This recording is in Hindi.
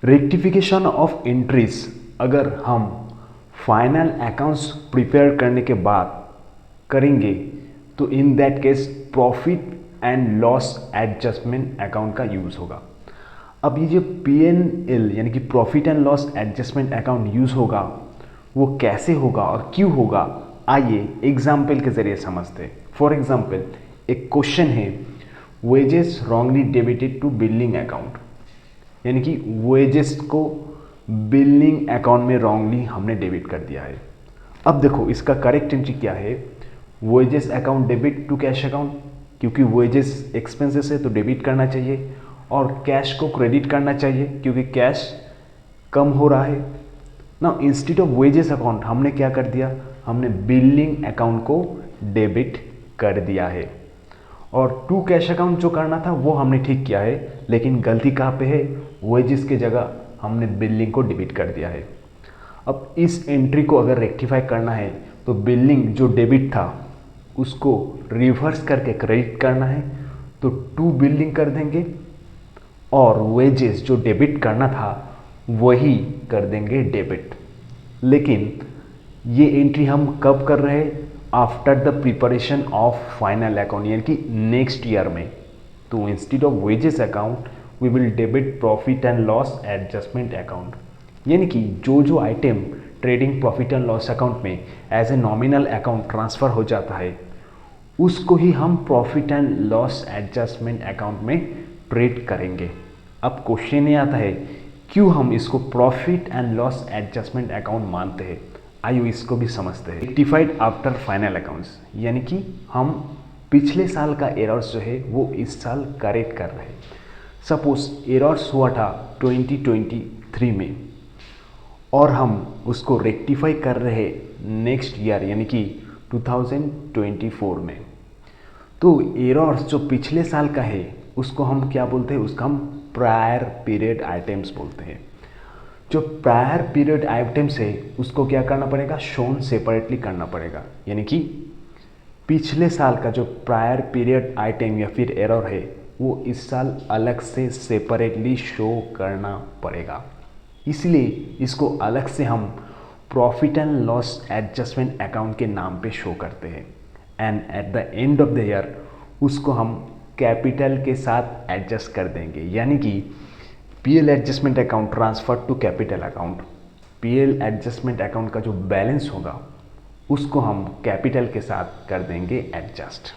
रेक्टिफिकेशन ऑफ एंट्रीज अगर हम फाइनल अकाउंट्स प्रिपेयर करने के बाद करेंगे तो in that case profit and loss adjustment account का यूज़ होगा। अब ये जो P&L यानी कि profit and loss adjustment account use होगा वो कैसे होगा और क्यों होगा, आइए एग्जाम्पल के ज़रिए समझते हैं। फॉर एग्जाम्पल एक क्वेश्चन है, wages wrongly debited to billing account, यानी कि वेजेस को बिलिंग अकाउंट में रॉन्गली हमने डेबिट कर दिया है। अब देखो इसका करेक्ट एंट्री क्या है, wages account debit to cash account, क्योंकि वेजेस एक्सपेंसेस है तो डेबिट करना चाहिए, और कैश को क्रेडिट करना चाहिए क्योंकि कैश कम हो रहा है ना। इंस्टेड ऑफ वेजेस अकाउंट हमने क्या कर दिया, हमने बिलिंग अकाउंट को डेबिट कर दिया है। और टू कैश अकाउंट जो करना था वो हमने ठीक किया है, लेकिन गलती कहाँ पे है, वेजेस के जगह हमने बिलिंग को डेबिट कर दिया है। अब इस एंट्री को अगर रेक्टिफाई करना है तो बिलिंग जो डेबिट था उसको रिवर्स करके क्रेडिट करना है, तो टू बिलिंग कर देंगे और वेजेस जो डेबिट करना था वही कर देंगे डेबिट। लेकिन ये एंट्री हम कब कर रहे हैं, after the preparation of final account, यानी कि नेक्स्ट ईयर में। तो instead of wages account we will debit profit and loss adjustment account, यानी कि जो जो item trading profit and loss account में as a nominal account transfer हो जाता है उसको ही हम profit and loss adjustment account में ट्रेड करेंगे। अब क्वेश्चन ये आता है क्यों हम इसको profit and loss adjustment account मानते हैं, आइए इसको भी समझते हैं। रेक्टिफाइड आफ्टर फाइनल अकाउंट्स, यानी कि हम पिछले साल का एरर्स जो है वो इस साल करेक्ट कर रहे हैं। सपोज एरर्स हुआ था 2023 में और हम उसको रेक्टिफाई कर रहे नेक्स्ट ईयर यानी कि 2024 में। तो एरर्स जो पिछले साल का है उसको हम क्या बोलते हैं, उसका हम प्रायर पीरियड आइटम्स बोलते हैं। जो प्रायर पीरियड आइटम्स है उसको क्या करना पड़ेगा, शोन सेपरेटली करना पड़ेगा, यानी कि पिछले साल का जो प्रायर पीरियड आइटम या फिर एरर है वो इस साल अलग से सेपरेटली शो करना पड़ेगा। इसलिए इसको अलग से हम profit and loss adjustment account के नाम पे शो करते हैं। And at the end of the year उसको हम कैपिटल के साथ एडजस्ट कर देंगे, यानी कि PL adjustment account transfer to capital account. PL adjustment account का जो बैलेंस होगा उसको हम कैपिटल के साथ कर देंगे एडजस्ट।